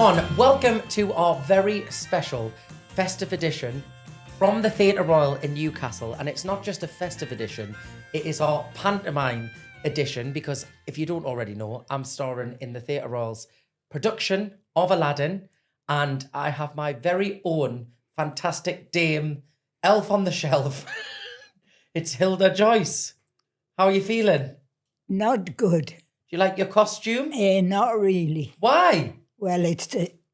everyone, welcome to our very special festive edition from the Theatre Royal in Newcastle. And it's not just a festive edition, it is our pantomime edition, because if you don't already know, I'm starring in the Theatre Royal's production of Aladdin, and I have my very own fantastic dame, elf on the shelf. It's Hilda Joyce. How are you feeling? Not good. Do you like your costume? Not really. Why? Well,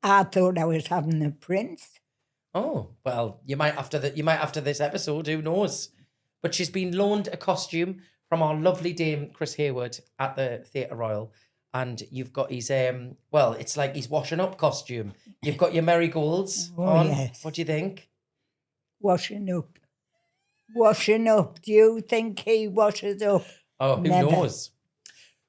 I thought I was having a prince. Oh, well, you might after this episode, who knows? But she's been loaned a costume from our lovely dame Chris Hayward at the Theatre Royal, and you've got his it's like his washing up costume. You've got your marigolds on. Yes. What do you think? Washing up. Washing up. Do you think he washes up? Oh, who Never. knows?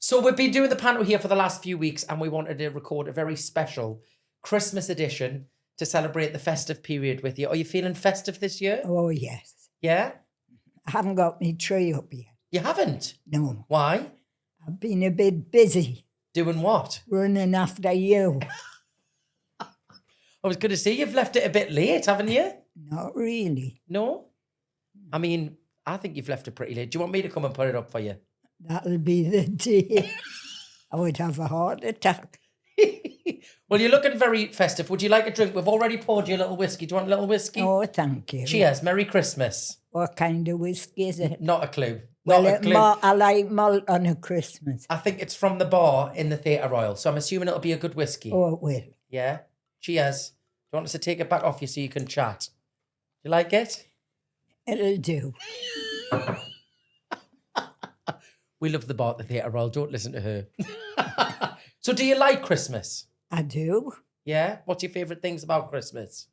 So we've been doing the panto here for the last few weeks, and we wanted to record a very special Christmas edition to celebrate the festive period with you. Are you feeling festive this year? Oh, yes. Yeah? I haven't got my tree up yet. You haven't? No. Why? I've been a bit busy Doing what? running after you. I was going to say you've left it a bit late, haven't you? Not really. No? I mean, I think you've left it pretty late. Do you want me to come and put it up for you? That'll be the day. I would have a heart attack. Well, you're looking very festive. Would you like a drink? We've already poured you a little whiskey. Do you want a little whiskey? Oh, thank you. Cheers. Merry Christmas. What kind of whiskey is it? Not a clue. Well, Not a clue. I like malt on a Christmas. I think it's from the bar in the Theatre Royal, so I'm assuming it'll be a good whiskey. Oh, it will. Yeah? Cheers. Do you want us to take it back off you so you can chat? You like it? It'll do. We love the bar at the Theatre Royal. Don't listen to her. So do you like Christmas? I do. Yeah? What's your favourite things about Christmas?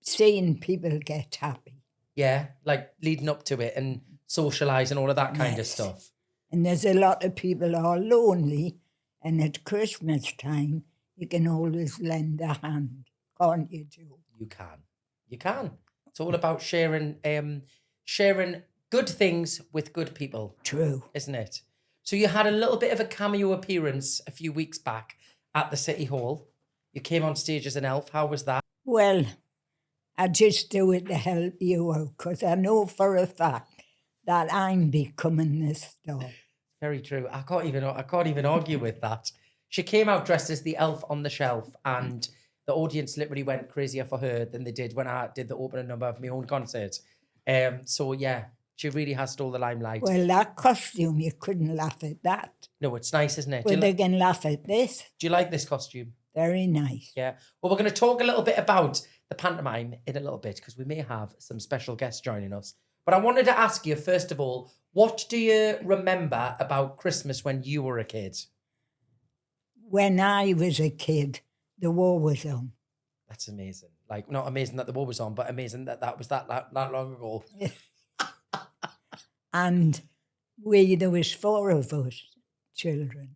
Seeing people get happy. Yeah? Like leading up to it and socialise and all of that kind of Yes. stuff. And there's a lot of people who are lonely, and at Christmas time, you can always lend a hand, can't you, Joe? You can. You can. It's all about sharing good things with good people, True. isn't it? So you had a little bit of a cameo appearance a few weeks back at the City Hall. You came on stage as an elf. How was that? Well, I just do it to help you out, because I know for a fact that I'm becoming the star. Very true. I can't even argue with that. She came out dressed as the elf on the shelf, and the audience literally went crazier for her than they did when I did the opening number of my own concert. So yeah, she really has stole the limelight. Well, that costume, you couldn't laugh at that. No, it's nice, isn't it? Well, they can laugh at this. Do you like this costume? Very nice. Yeah. Well, we're going to talk a little bit about the pantomime in a little bit, because we may have some special guests joining us. But I wanted to ask you, first of all, what do you remember about Christmas when you were a kid? When I was a kid, the war was on. That's amazing. Like, not amazing that the war was on, but amazing that that was that long ago. And there was 4 of us children.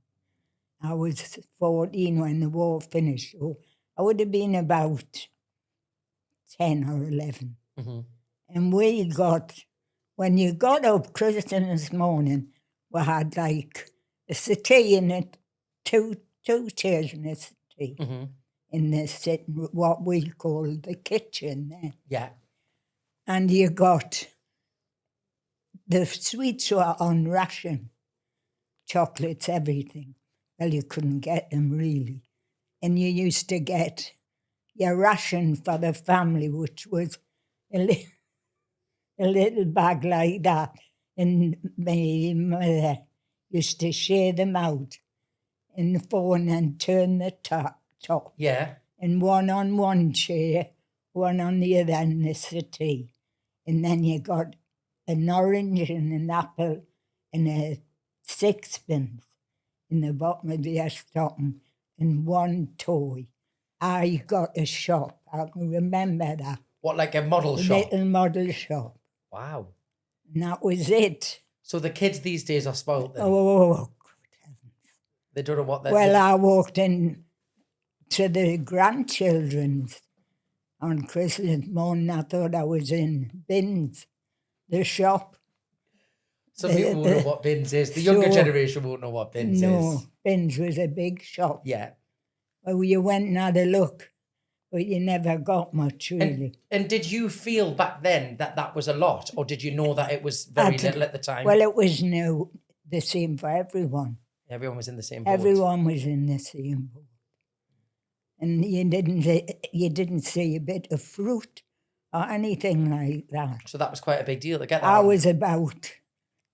I was 14 when the war finished, so I would have been about 10 or 11. Mm-hmm. And when you got up Christmas morning, we had like a settee in it, two chairs in a settee Mm-hmm. in the sitting, what we call the kitchen there. Yeah. And you got, the sweets were on ration, chocolates, everything. Well, you couldn't get them really. And you used to get your ration for the family, which was a little bag like that. And my mother used to share them out in the phone and turn the top. Yeah. And one on one chair, one on the other in the settee. And then you got an orange and an apple and a sixpence in the bottom of your stocking and one toy. I got a shop. I can remember that. What, like a model shop? Little model shop. Wow. And that was it. So the kids these days are spoiled then? Oh, good heavens. They don't know what they're... Well, I walked in to the grandchildren's on Christmas morning. I thought I was in Bins, the shop. Some people won't know what Bins is. The younger generation won't know what Bins is. No, Bins was a big shop. Yeah. Oh, you went and had a look, but you never got much, really. And did you feel back then that was a lot, or did you know that it was very little at the time? Well, it was the same for everyone. Everyone was in the same boat. Everyone was in the same boat. And you didn't see a bit of fruit or anything like that. So that was quite a big deal to get that. I was about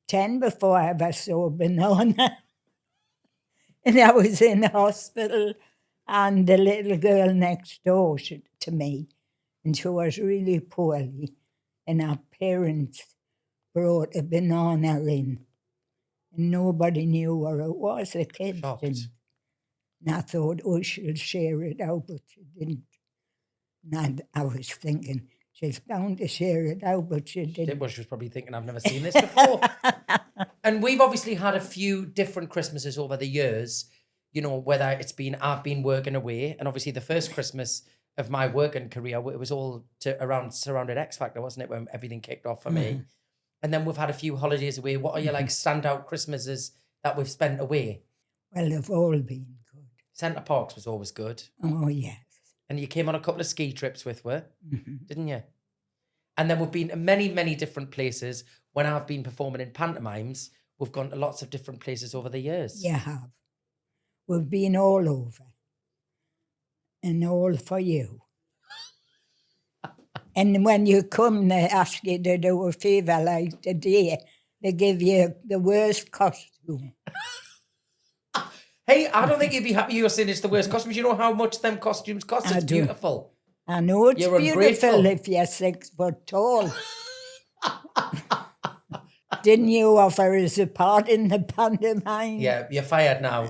10 before I ever saw a banana. And I was in the hospital, and the little girl next door to me, and she was really poorly, and her parents brought a banana in, and nobody knew what it was. The kids didn't. And I thought, oh, she'll share it out, but she didn't. And I was thinking, she's bound to share it out, but she didn't. Well, she was probably thinking, I've never seen this before. And we've obviously had a few different Christmases over the years, you know, whether I've been working away, and obviously the first Christmas of my working career, it was all surrounded X Factor, wasn't it, when everything kicked off for me. And then we've had a few holidays away. What are your standout Christmases that we've spent away? Well, they've all been good. Centre Parks was always good. Oh, yes. And you came on a couple of ski trips with her, didn't you? And then we've been to many, many different places. When I've been performing in pantomimes, we've gone to lots of different places over the years. You have. We've been all over. And all for you. And when you come, they ask you to do a favour like today. They give you the worst costume. Hey, I don't think you'd be happy you're saying it's the worst costumes. You know how much them costumes cost? It's beautiful. I know it's You're beautiful ungrateful. if you're 6 foot tall. Didn't you offer us a part in the pantomime? Yeah, you're fired now.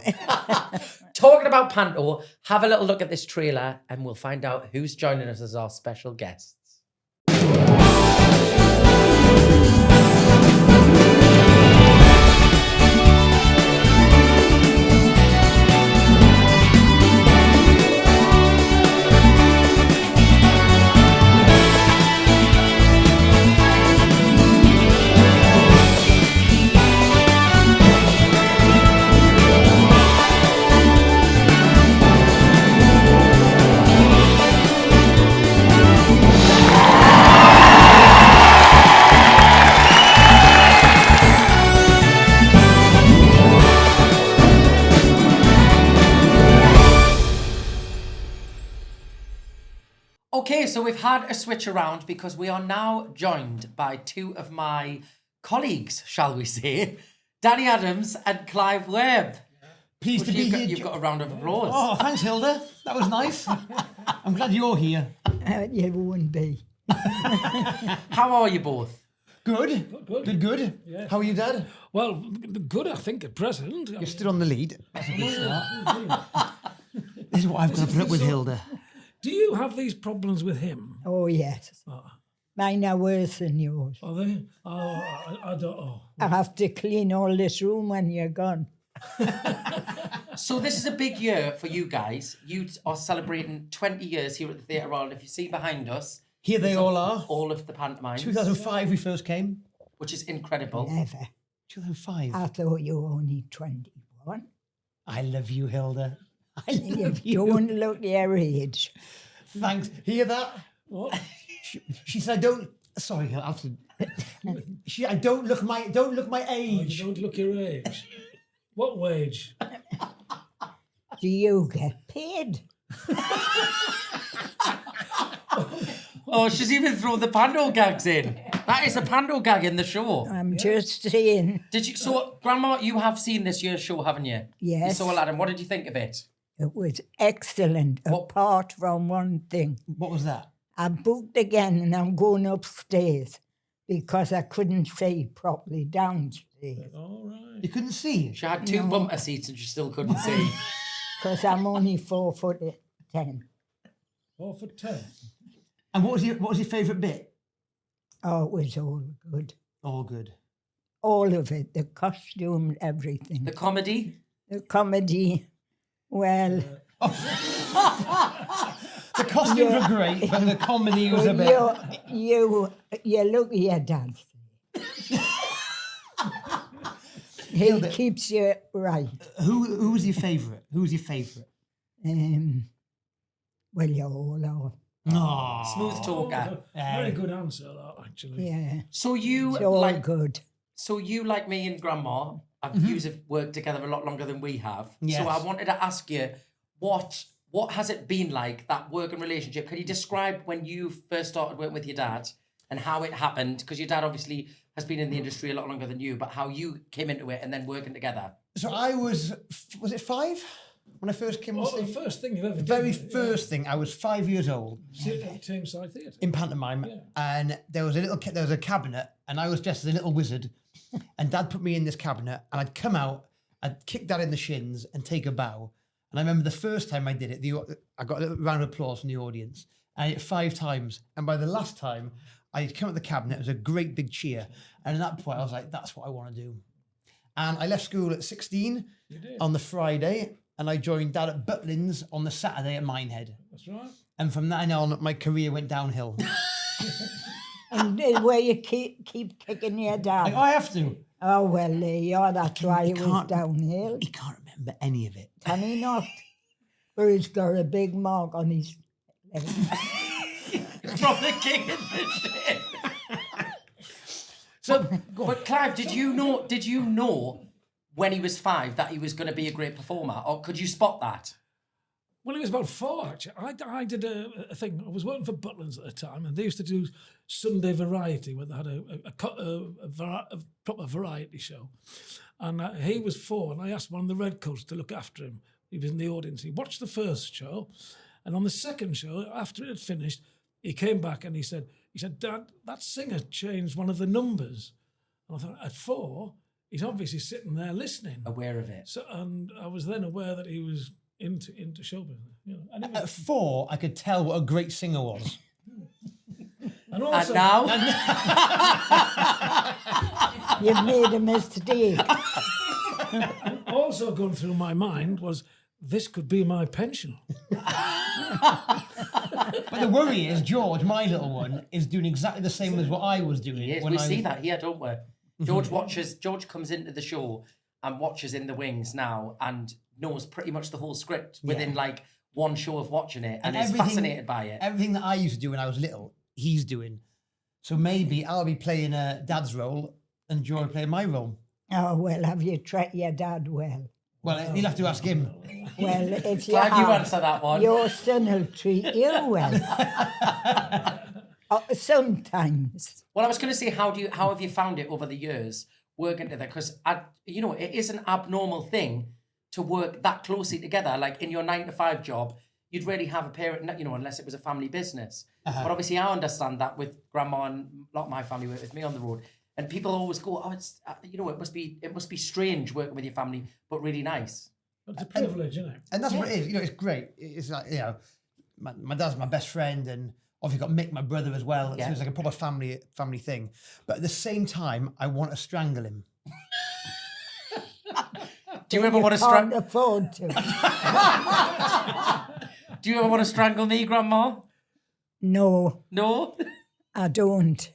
Talking about panto, have a little look at this trailer and we'll find out who's joining us as our special guests. Okay, so we've had a switch around because we are now joined by two of my colleagues, shall we say, Danny Adams and Clive Webb. Pleased to be here. You've got a round of applause. Oh, thanks, Hilda. That was nice. I'm glad you're here. You wouldn't be. How are you both? Good. Yeah. How are you, Dad? Well, good, I think, at present. You're still on the lead. That's a good start. This is what I've got to put up with, Hilda. Do you have these problems with him? Oh, yes. Mine are worse than yours. Are they? Oh, I don't know. I have to clean all this room when you're gone. So this is a big year for you guys. You are celebrating 20 years here at the Theatre Royal. And if you see behind us... Here they all are. All of the pantomimes. 2005 we first came. Which is incredible. Never. 2005. I thought you were only 21. I love you, Hilda. I love you. Don't look your age. Thanks. Hear that? What? She said, "Don't." Sorry, I don't look my age. You don't look your age. What wage? Do you get paid? Oh, she's even thrown the panto gags in. That is a panto gag in the show. I'm just saying. Did you? So, Grandma, you have seen this year's show, haven't you? Yes. You saw Aladdin. What did you think of it? It was excellent, apart from one thing. What was that? I booked again and I'm going upstairs because I couldn't see properly downstairs. All right. You couldn't see? She had two bumper seats and she still couldn't see. Because I'm only 4'10". 4'10". And what was your favourite bit? Oh, it was all good. All good. All of it, the costume, everything. The comedy? The comedy, well... The costumes were great, but the comedy was a bit... You look at your dad. He keeps you right. Who was your favourite? Who was your favourite? Well, you all are. Oh. Smooth talker. Very good answer, that, actually. Yeah. So you It's all like good. So you, like me and Grandma, yous have worked together a lot longer than we have. Yes. So I wanted to ask you, what has it been like, that working relationship? Can you describe when you first started working with your dad and how it happened? Because your dad obviously has been in the industry a lot longer than you, but how you came into it and then working together. So I was it 5 when I first came on Oh, the stage? first thing you've ever The done. very first thing, I was 5 years old Tameside Theatre. in pantomime, Yeah. and there was a cabinet, and I was dressed as a little wizard, and Dad put me in this cabinet, and I'd come out, I'd kick Dad in the shins and take a bow. And I remember the first time I did it, I got a little round of applause from the audience, and I did it 5 times. And by the last time, I'd come at the cabinet, it was a great big cheer. And at that point, I was like, that's what I want to do. And I left school at 16 on the Friday, and I joined Dad at Butlins on the Saturday at Minehead. That's right. And from then on, my career went downhill. And where you keep kicking your dad. I have to. Oh, well, there you are. That's why it was can't- downhill. He can't remember any of it. Can he not? But he's got a big mark on his leg. From the king in the shit. So, But Clive, did you know when he was 5 that he was going to be a great performer, or could you spot that? Well, it was about 4, actually. I did a thing. I was working for Butlins at the time, and they used to do Sunday Variety, where they had a proper variety show. And he was 4, and I asked one of the redcoats to look after him. He was in the audience. He watched the first show, and on the second show, after it had finished, he came back and he said, Dad, that singer changed one of the numbers. And I thought, at 4, he's obviously sitting there listening. Aware of it. So, and I was then aware that he was into show business. You know. And, at 4, I could tell what a great singer was. and also, And now? You've made a mistake. also going through my mind was, this could be my pension. But the worry is, George, my little one, is doing exactly the same as what I was doing. Yes, we see that here, don't we? George comes into the show and watches In the Wings now and knows pretty much the whole script within like one show of watching it and is fascinated by it. Everything that I used to do when I was little, he's doing. So maybe I'll be playing Dad's role and George playing my role. Oh, well, have you treated your dad well? Well, you'll have to ask him. Well, if you Clive, you have, answer that one. your son will treat you well. Sometimes. Well, I was going to say, how have you found it over the years working together? Because it is an abnormal thing to work that closely together. Like in your 9-to-5 job, you'd really have a parent, unless it was a family business. But obviously, I understand that with Grandma and a lot of my family work with me on the road. And people always go, "Oh, it's it must be strange working with your family, but really nice." But it's a privilege, isn't it? And that's what it is. It's great. It's like, my dad's my best friend, and obviously got Mick, my brother, as well. Yeah. So it's like a proper family thing. But at the same time, I want to strangle him. Do you ever want to Can't strangle? afford to. Do you ever want to strangle me, Grandma? No, No. I don't.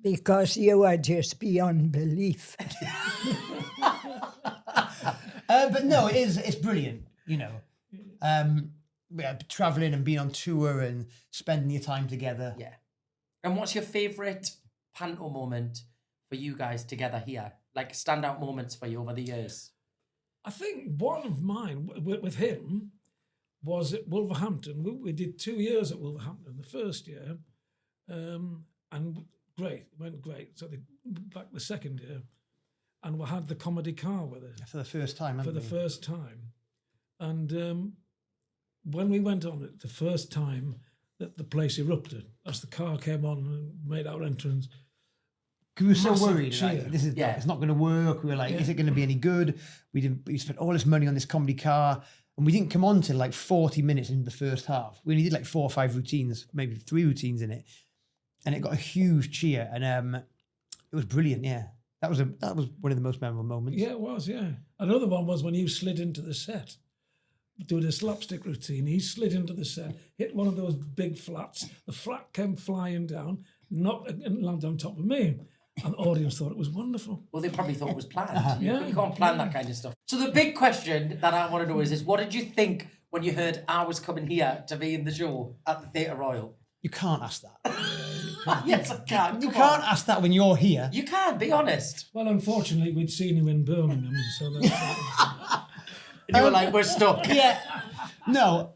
Because you are just beyond belief. But no, it's brilliant, traveling and being on tour and spending your time together. Yeah. And what's your favourite panto moment for you guys together here? Like standout moments for you over the years? I think one of mine with him was at Wolverhampton. We did 2 years at Wolverhampton the first year, and went great. So they back the second year, and we had the comedy car with us For the first time. for the first time. And when we went on it, the first time that the place erupted, as the car came on and made our entrance, We were so massive worried. cheer. Like, this is Yeah. it's not going to work. We were like, is it going to be any good? We spent all this money on this comedy car, and we didn't come on till like 40 minutes into the first half. We only did like 4 or 5 routines, maybe 3 routines in it, and it got a huge cheer, and it was brilliant. Yeah, that was one of the most memorable moments. yeah, it was, yeah. Another one was when you slid into the set, doing a slapstick routine. He slid into the set, hit one of those big flats. The flat came flying down, knocked and landed on top of me. And the audience thought it was wonderful. Well, they probably thought it was planned. Yeah. You can't plan that kind of stuff. So the big question that I want to know is what did you think when you heard I was coming here to be in the show at the Theatre Royal? You can't ask that. Yes, I can. You Come can't on. ask that when you're here. You can, be honest. Well, unfortunately, we'd seen you in Birmingham, so that's... And you were like, we're stuck. Yeah. No,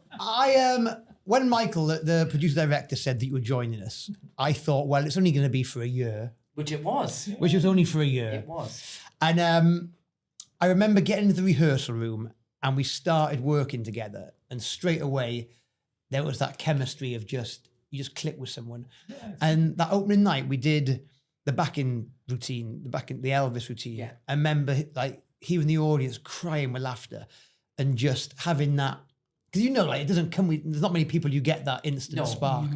when Michael, the producer director, said that you were joining us, I thought, well, it's only going to be for a year. Which it was. Which was only for a year. It was. And I remember getting into the rehearsal room and we started working together. And straight away, there was that chemistry of you just click with someone. Yes. And that opening night, we did the backing routine, the Elvis routine. Yeah. I remember like hearing the audience crying with laughter and just having that, because it doesn't come with, there's not many people you get that instant spark.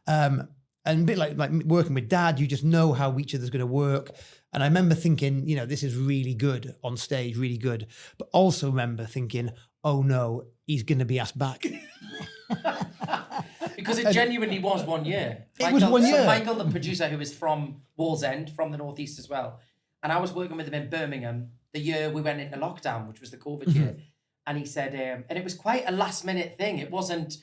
And a bit like working with Dad, you just know how each other's going to work. And I remember thinking, this is really good on stage, really good. But also remember thinking, oh no, he's going to be asked back. Because it genuinely was 1 year. It was 1 year. So Michael, the producer, who is from Wallsend, from the Northeast as well, and I was working with him in Birmingham the year we went into lockdown, which was the COVID year. And he said, and it was quite a last minute thing. It wasn't,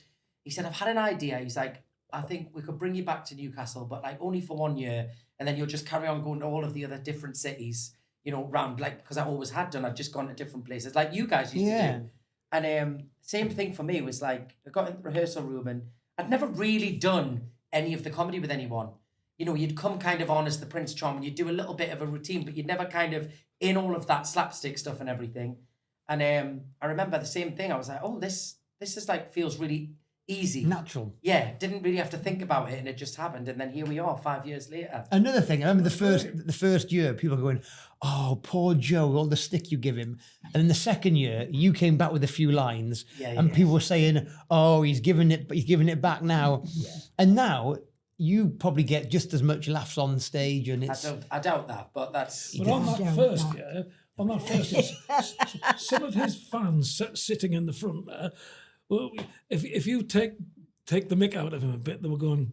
he said, I've had an idea. He's like, I think we could bring you back to Newcastle, but like only for 1 year. And then you'll just carry on going to all of the other different cities, round, like, because I always had done, I'd just gone to different places like you guys used to do. And same thing for me was like, I got in the rehearsal room and I'd never really done any of the comedy with anyone. You'd come kind of on as the Prince Charming, you'd do a little bit of a routine, but you'd never kind of in all of that slapstick stuff and everything. And I remember the same thing. I was like, oh, this is like, feels really easy. Natural. Yeah, didn't really have to think about it and it just happened. And then here we are 5 years later. Another thing, I remember the first year, people were going, oh, poor Joe, all the stick you give him. And then the second year, you came back with a few lines and people were saying, oh, he's giving it back now. Yeah. And now you probably get just as much laughs on stage and it's... I doubt that, but that's... But on that first year, some of his fans sitting in the front there, well, if you take the mick out of him a bit, they were going...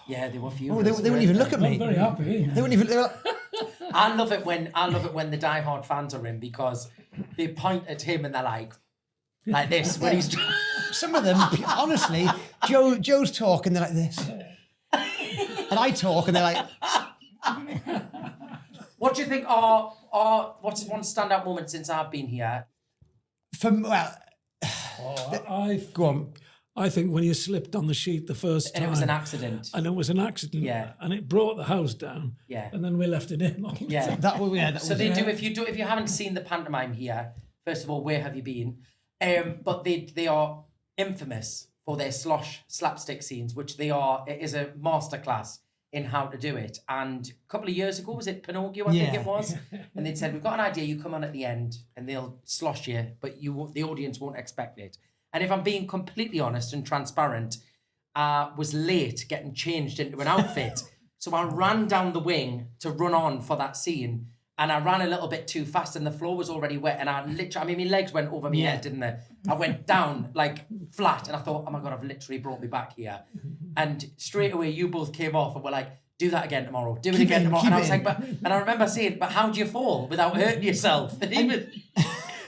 Yeah, they were furious. Oh, they wouldn't even look at me. I'm very happy. They wouldn't even... They were like, I love it when the diehard fans are in because they point at him and they're like this when he's... Some of them, honestly, Joe's talking, they're like this. And I talk and they're like... What do you think what's one standout moment since I've been here? Go on. I think when you slipped on the sheet the first time. And it was an accident. And it was an accident. Yeah. And it brought the house down. Yeah. And then we left it in. Yeah. So they do, if you haven't seen the pantomime here, first of all, where have you been? But they are infamous for their slapstick scenes, which it is a masterclass in how to do it. And a couple of years ago, was it Pinocchio, I think it was? And they'd said, we've got an idea, you come on at the end and they'll slosh you, but the audience won't expect it. And if I'm being completely honest and transparent, I was late getting changed into an outfit. So I ran down the wing to run on for that scene. And I ran a little bit too fast and the floor was already wet. And my legs went over my head, didn't they? I went down like flat and I thought, oh my God, I've literally brought me back here. And straight away, you both came off and were like, do that again tomorrow. Do it again tomorrow. And I was like, and I remember saying, but how do you fall without hurting yourself? And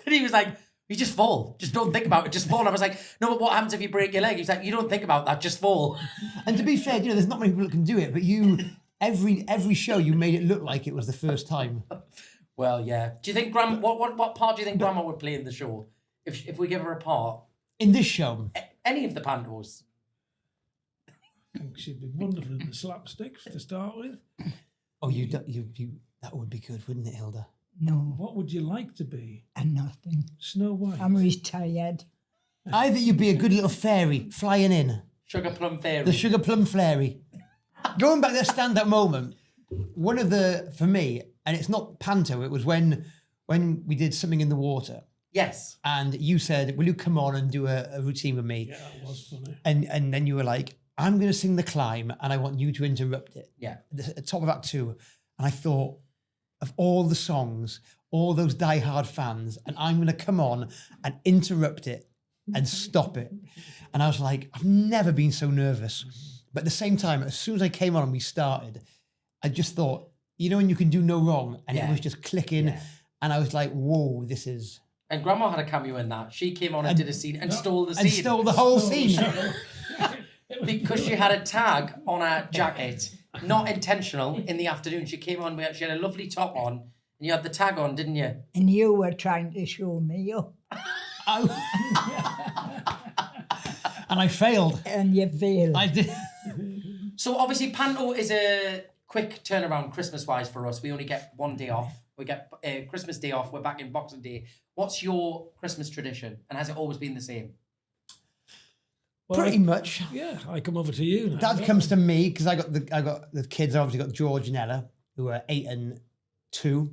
he was like, you just fall. Just don't think about it. Just fall. And I was like, no, but what happens if you break your leg? He's like, you don't think about that. Just fall. And to be fair, there's not many people that can do it, but you, every show, you made it look like it was the first time. Well, yeah. Do you think what part do you think Grandma would play in the show if we give her a part? In this show? Any of the pantos? I think she'd be wonderful in the slapsticks to start with. Oh, you that would be good, wouldn't it, Hilda? No. What would you like to be? And nothing. Snow White. I'm retired. I think you'd be a good little fairy flying in. Sugar Plum Fairy. The Sugar Plum Fairy. Going back to the stand-up moment, for me, and it's not panto, it was when we did Something in the Water. Yes. And you said, will you come on and do a routine with me? Yeah, it was funny. And then you were like, I'm going to sing The Climb and I want you to interrupt it. Yeah. At the top of Act 2. And I thought, of all the songs, all those diehard fans, and I'm going to come on and interrupt it and stop it. And I was like, I've never been so nervous. But at the same time, as soon as I came on and we started, I just thought, when you can do no wrong, and it was just clicking. Yeah. And I was like, whoa, this is And Grandma had a cameo in that. She came on and did a scene and stole the scene. And stole the whole scene. Because she had a tag on her jacket, not intentional, in the afternoon. She came on, she had a lovely top on, and you had the tag on, didn't you? And you were trying to show me up. And I failed. And you failed. I did. So obviously Panto is a quick turnaround Christmas-wise for us. We only get one day off. We get Christmas Day off. We're back in Boxing Day. What's your Christmas tradition? And has it always been the same? Well, Pretty much. Yeah, I come over to you now. Dad comes to me because I got the kids. I obviously got George and Ella, who are 8 and 2.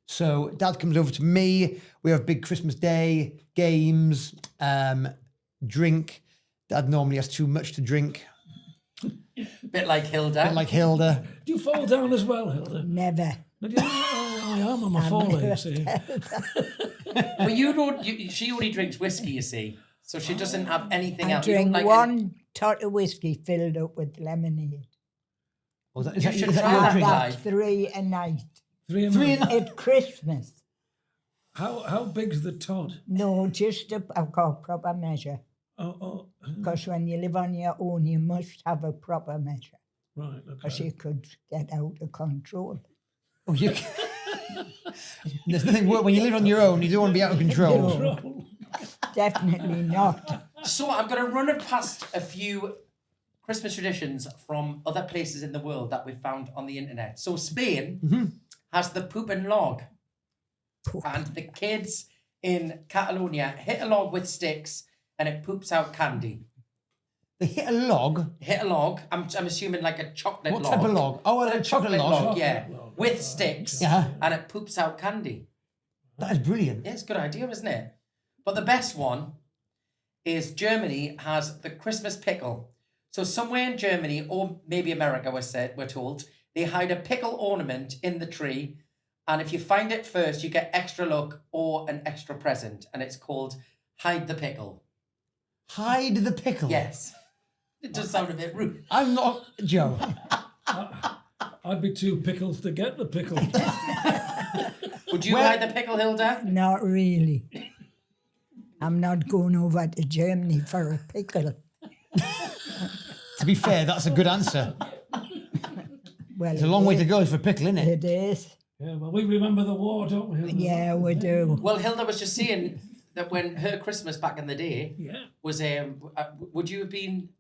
So Dad comes over to me. We have big Christmas Day games, drink. Dad normally has too much to drink. Bit like Hilda. Bit like Hilda. Do you fall down as well, Hilda? Never. No, I am. I'm a faller, you see. Well, she only drinks whiskey, you see. So she doesn't have anything I else. You don't drink like one tot of whiskey filled up with lemonade. Oh, is You should that try your that, drink? Clive. About 3 a night. 3 and 3 9. and At Christmas. How big's the Todd? No, just I've got proper measure. Oh, Because when you live on your own, you must have a proper measure. right. Because Okay. you could get out of control. Oh, you. There's nothing worse when you live on your own. You don't want to be out of control. Roll. Definitely not. So I'm going to run it past a few Christmas traditions from other places in the world that we've found on the internet. So Spain has the poop and log. And the kids in Catalonia hit a log with sticks and it poops out candy. They hit a log. Hit a log. I'm assuming like a chocolate What log. type of log? Oh, a chocolate log. yeah. Chocolate log. With sticks. Yeah. And it poops out candy. That is brilliant. Yeah, it's a good idea, isn't it? But the best one is Germany has the Christmas pickle. So somewhere in Germany, or maybe America, we're told, they hide a pickle ornament in the tree. And if you find it first, you get extra luck or an extra present. And it's called Hide the Pickle. Hide the pickle. Yes. It does sound a bit rude. I'm not Joe. I'd be too pickled to get the pickle. Would you hide the pickle, Hilda? Not really. I'm not going over to Germany for a pickle. To be fair, that's a good answer. Well, It's a long way to go for a pickle, isn't it? It is. Yeah, well, we remember the war, don't we? Hilda? Yeah, we do. Well, Hilda was just saying that when her Christmas back in the day Yeah. was, would you have been,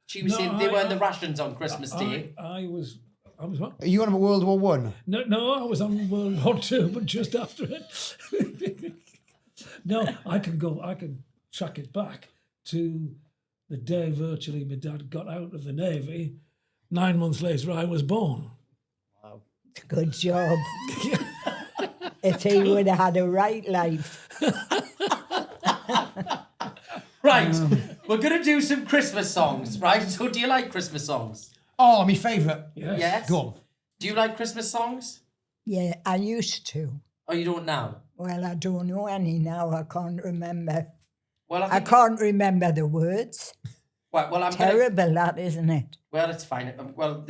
she was No, saying they I- weren't the rations on Christmas Day. I was what? Are you on about World War One? No, I was on World War II, but just after it. No, I can track it back to the day virtually my dad got out of the Navy. 9 months later, I was born. Good job. If he would have had a right life. Right, we're going to do some Christmas songs, right? So do you like Christmas songs? Oh, my favourite. Yes? Go on. Do you like Christmas songs? Yeah, I used to. Or you don't now? Well, I don't know any now. I can't remember. Well, I can't remember the words. Well, I'm going to... Terrible, that, isn't it? Well, it's fine. Well,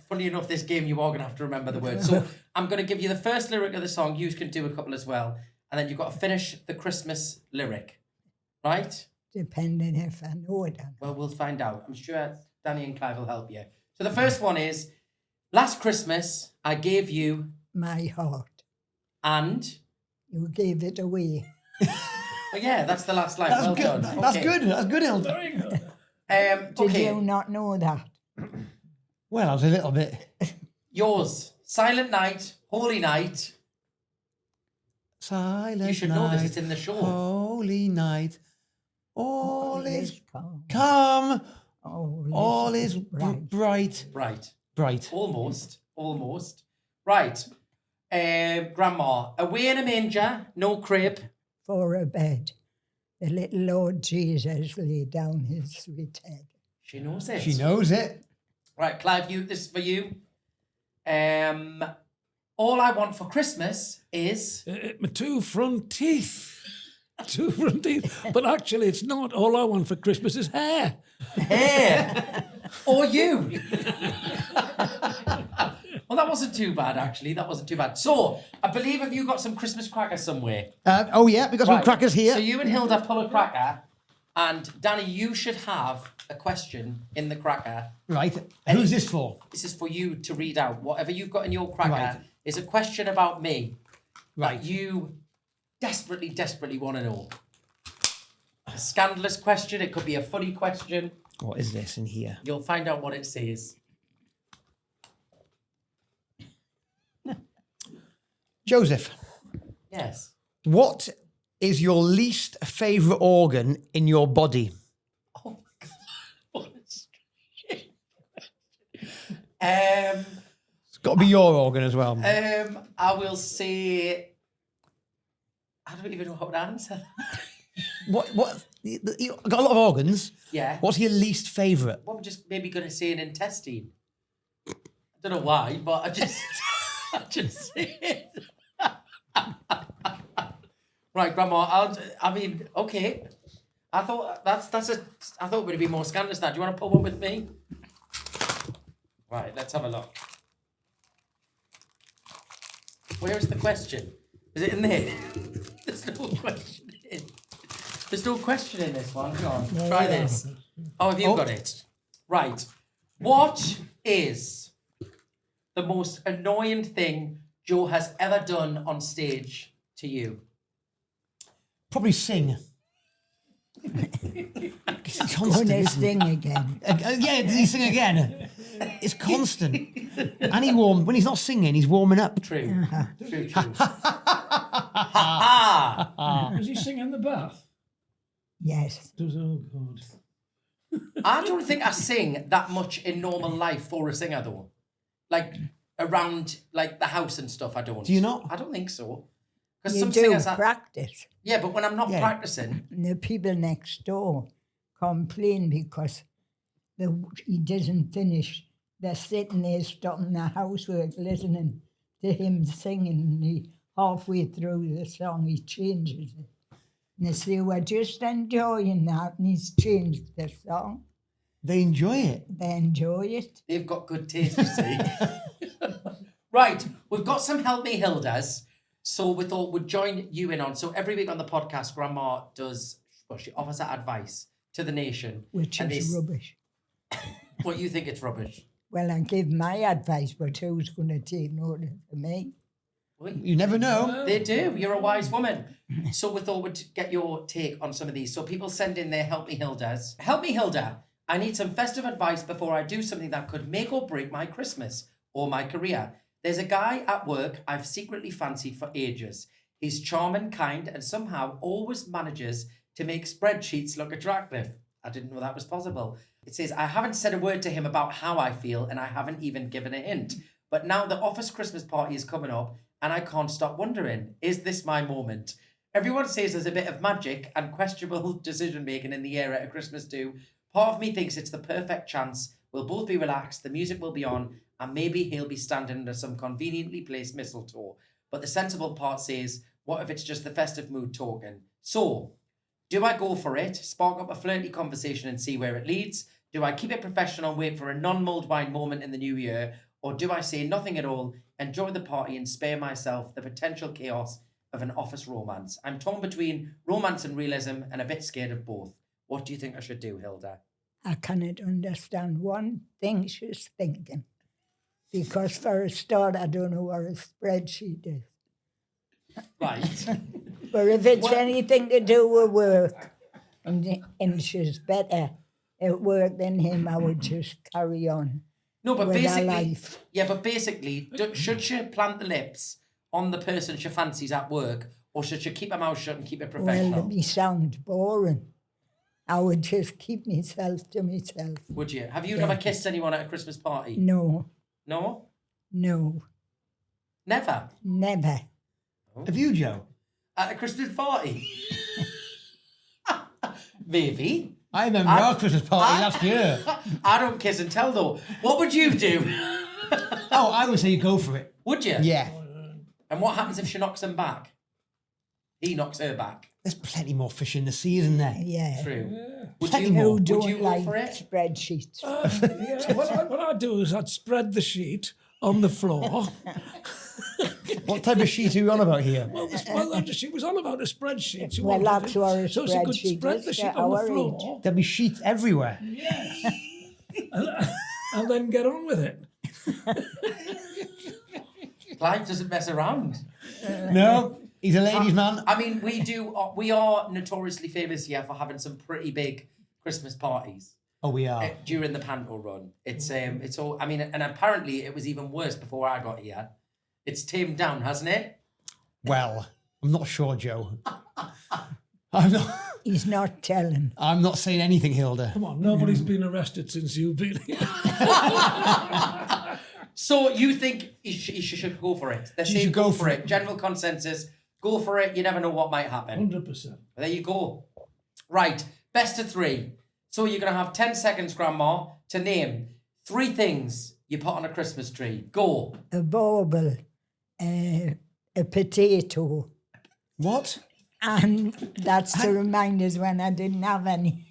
funny enough, this game, you are going to have to remember the words. So I'm going to give you the first lyric of the song. You can do a couple as well. And then you've got to finish the Christmas lyric. Right? Depending if I know it. Well, we'll find out. I'm sure Danny and Clive will help you. So the first one is, last Christmas, I gave you... My heart. And... You gave it away. Oh, yeah, that's the last line. That's well good. done. That's Okay. good. That's good, Hilda. Very good. Did Okay, you not know that? Well, I was a little bit. yours. Silent Night, Holy Night. Silent You should night, know this, it's in the show. Holy night. All is calm. calm. All All is bright. bright. Right. Bright. Almost. Right. Grandma, away in a manger, no crib. For a bed. The little Lord Jesus laid down his sweet head. She knows it. She knows it. Right, Clive, this is for you. All I want for Christmas is... My 2 front teeth. 2 front teeth. But actually, it's not. All I want for Christmas is hair. hair. Or you. Well, that wasn't too bad, actually. That wasn't too bad. So, I believe have you got some Christmas crackers somewhere? Oh, yeah, we got some Right. crackers here. So you and Hilda pull a cracker, and Danny, you should have a question in the cracker. Right. Who's this for? This is for you to read out. Whatever you've got in your cracker Right. is a question about me Right. that you desperately want to know. A scandalous question. It could be a funny question. What is this in here? You'll find out what it says. Joseph, Yes. what is your least favourite organ in your body? Oh my God. What a strange question. It's got to be your organ as well. I will say. I don't even know how to answer. What? You've got a lot of organs. Yeah. What's your least favourite? Well, I'm just maybe going to say an intestine. I don't know why, but I just say it. Right, Grandma. I mean, okay. I thought I thought it would be more scandalous. That. Do you want to pull one with me? Right. Let's have a look. Where is the question? Is it in there? There's no question in. There's no question in this one. Hang on. Try this. Oh, have you got it? Right. What is the most annoying thing Joe has ever done on stage to you? Probably sing. It's constant, Gonna isn't it? sing again. Yeah, does he sing again? It's constant. And when he's not singing, he's warming up. True. True. Ha Does he sing in the bath? Yes. Does, oh, God. I don't think I sing that much in normal life for a singer, though. Like, around, like, the house and stuff, I don't. Do you not? I don't think so. Because You some do singers... practice. Yeah, but when I'm not Yeah. practicing... And the people next door complain because he doesn't finish. They're sitting there stopping the housework, listening to him singing. And he, halfway through the song, he changes it. And they say, we're just enjoying that. And he's changed the song. They enjoy it. They enjoy it. They've got good taste, you see. Right, we've got some Help Me Hildas. So we thought we'd join you in on. So every week on the podcast, Grandma she offers her advice to the nation. Which And is they- rubbish. What, you think it's rubbish? Well, I give my advice, but who's going to take notice of me? You never know. They do. You're a wise woman. So we thought we'd get your take on some of these. So people send in their Help Me Hildas. Help me, Hilda. I need some festive advice before I do something that could make or break my Christmas or my career. There's a guy at work I've secretly fancied for ages. He's charming, kind, and somehow always manages to make spreadsheets look attractive. I didn't know that was possible. It says, I haven't said a word to him about how I feel, and I haven't even given a hint. But now the office Christmas party is coming up, and I can't stop wondering, is this my moment? Everyone says there's a bit of magic and questionable decision-making in the air at a Christmas do. Part of me thinks it's the perfect chance. We'll both be relaxed, the music will be on, and maybe he'll be standing under some conveniently placed mistletoe. But the sensible part says, what if it's just the festive mood talking? So, do I go for it, spark up a flirty conversation and see where it leads? Do I keep it professional and wait for a non-mulled wine moment in the new year? Or do I say nothing at all, enjoy the party and spare myself the potential chaos of an office romance? I'm torn between romance and realism and a bit scared of both. What do you think I should do, Hilda? I cannot understand one thing she's thinking. Because for a start, I don't know what a spreadsheet is. Right. But if it's What- anything to do with work, and she's better at work than him, I would just carry on No, but with her basically, life. yeah, but basically, should she plant the lips on the person she fancies at work, or should she keep her mouth shut and keep it Well, professional? me sound boring. I would just keep myself to myself. Would you? Have you Yeah. never kissed anyone at a Christmas party? No, No? no, Never? never. Have you, Joe? At a Christmas party? Maybe. I remember I- our Christmas party last year. I don't kiss and tell though. What would you do? Oh, I would say you go for it. Would you? Yeah. And what happens if she knocks him back? He knocks her back. There's plenty more fish in the sea, isn't there? Yeah. True. Would Plenty you, more. Who would don't you go like for it? spreadsheets? Yeah, what I'd do is I'd spread the sheet on the floor. What type of sheet are you on about here? Well, she was on about a spreadsheet. She Well, wanted that's it, what a so she could spreadsheet spread is the for sheet on the our floor. There'll be sheets everywhere. Yes. and then get on with it. Clive doesn't mess around. No, he's a ladies' man. I mean, we are notoriously famous here for having some pretty big Christmas parties Oh, we are. during the panto run. It's all. I mean, and apparently it was even worse before I got here. It's tamed down, hasn't it? Well, I'm not sure, Joe. I'm not. He's not telling. I'm not saying anything, Hilda. Come on, nobody's been arrested since you've been here. So you think he should go for it? Let's You say should go go for for it. General consensus: go for it. You never know what might happen. 100%. There you go. Right, best of three. So you're gonna have 10 seconds, Grandma, to name 3 things you put on a Christmas tree. Go. A bauble, a potato, What? and that's to remind us when I didn't have any.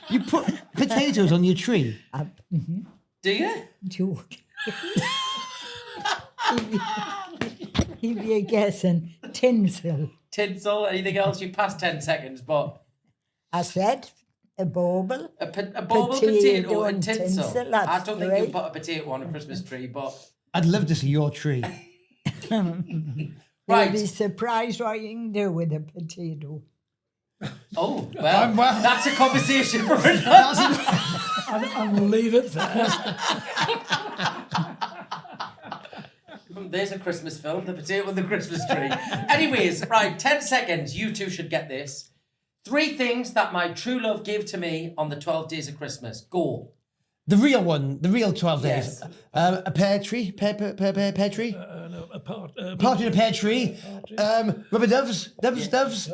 You put potatoes on your tree? Do you? Joke. If you're guessing, tinsel. Tinsel. Anything else? You passed 10 seconds, but I said a bauble. a bauble, potato, and tinsel. I that's don't think you three. put a potato on a Christmas tree, but I'd love to see your tree. You'll right. be surprised what you can do with a potato. Oh well, well. that's a conversation for another. And we'll leave it there. There's a Christmas film, The Potato and the Christmas Tree. Anyways, right, 10 seconds. You two should get this. 3 things that my true love gave to me on the 12 days of Christmas. Go. The real one, the real 12 days. Yes. A pear tree, pear tree. No, Part in a pear tree. Rubber doves, doves,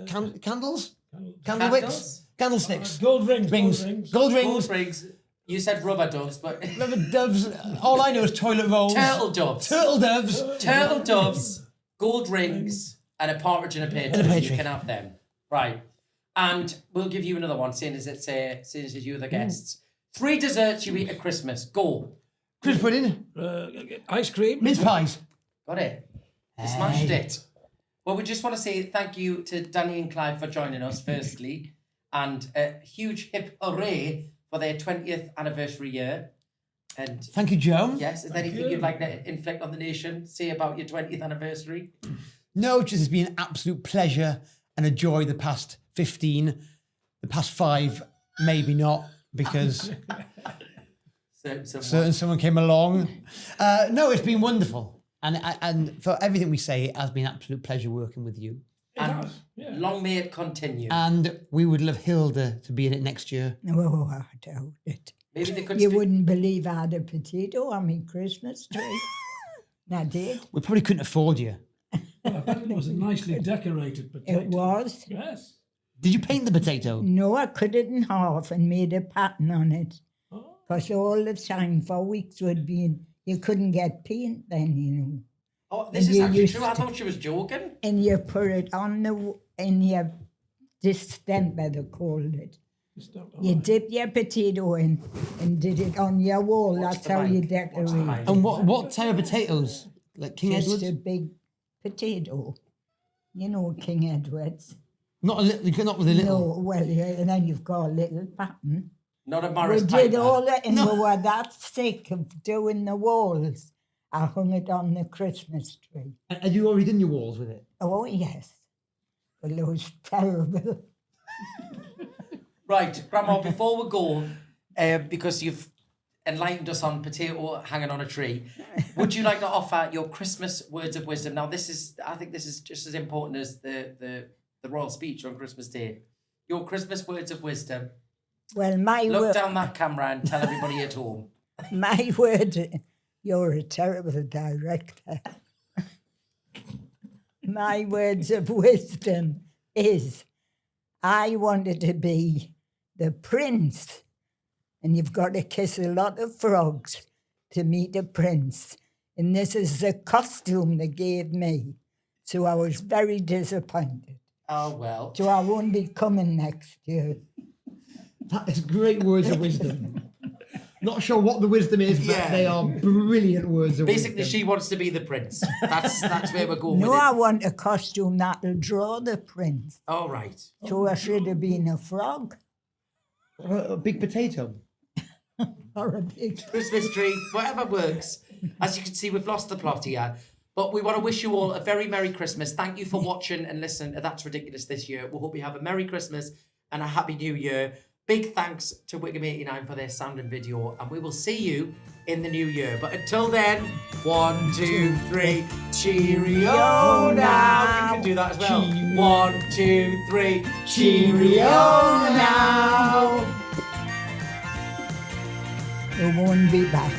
candles, candle wicks, candlesticks, gold rings. gold Gold rings, rings. You said rubber doves, but rubber doves. All I know is toilet rolls. turtle doves. Turtle doves. Turtle doves, gold rings, and a partridge in a pear tree. pear You tree. can have them. Right. And we'll give you another one, seeing as you are the guests. 3 desserts you eat at Christmas. Go. Crisp pudding, Ice cream. mince pies. Got it. You smashed it. Well, we just want to say thank you to Danny and Clive for joining us, firstly, and a huge hip hooray for their 20th anniversary year. And Thank you, Joe. yes, is there anything you'd like to inflict on the nation? Say about your 20th anniversary? No, just it's been an absolute pleasure and a joy the past 15. The past 5, maybe not, because someone came along. No, it's been wonderful. And for everything we say, it has been an absolute pleasure working with you. And long may it continue. And we would love Hilda to be in it next year. Oh, I doubt it. Maybe they could You speak- wouldn't believe I had a potato on my Christmas tree. I did. We probably couldn't afford you. Well, I bet it was a nicely decorated potato. It was. Yes. Did you paint the potato? No, I cut it in half and made a pattern on it. Oh. Because all the time for weeks would be, you couldn't get paint then, you know. Oh, this And is you actually used true. I to- thought she was joking. And you put it on in your distemper, they called it. You dip your potato in and did it on your wall. Watch That's the how you mic. Watch the decorate. mic. And what type of potatoes? Like King Just Edward's? a big potato. You know King Edward's. Not a little, not with a little. No, well, yeah, and then you've got a little pattern. Not a We Morris did Piper. all that, and we were that sick of doing the walls. I hung it on the Christmas tree. Had you already done your walls with it? Oh, yes. Well, it was terrible. Right, Grandma, before we go, because you've enlightened us on potato hanging on a tree, would you like to offer your Christmas words of wisdom? Now, I think this is just as important as the royal speech on Christmas Day. Your Christmas words of wisdom. Well, Look down that camera and tell everybody at home. my word, you're a terrible director. My words of wisdom is, I wanted to be the prince, and you've got to kiss a lot of frogs to meet a prince. And this is the costume they gave me. So I was very disappointed. Oh, well. So I won't be coming next year. That is great words of wisdom. Not sure what the wisdom is, but Yeah. they are brilliant words of Basically, wisdom. she wants to be the prince. That's where we're going No, with I it. want a costume that'll draw the prince. All right. So I should have been a frog A big potato. or a pig. Christmas tree, whatever works. As you can see, we've lost the plot here. But we want to wish you all a very Merry Christmas. Thank you for watching and listening to That's Ridiculous this year. We hope you have a Merry Christmas and a Happy New Year. Big thanks to Wickham89 for their sound and video. And we will see you in the new year. But until then, 1, 2, 3, cheerio now. You can do that as well. 1, 2, 3, cheerio now. It won't be back.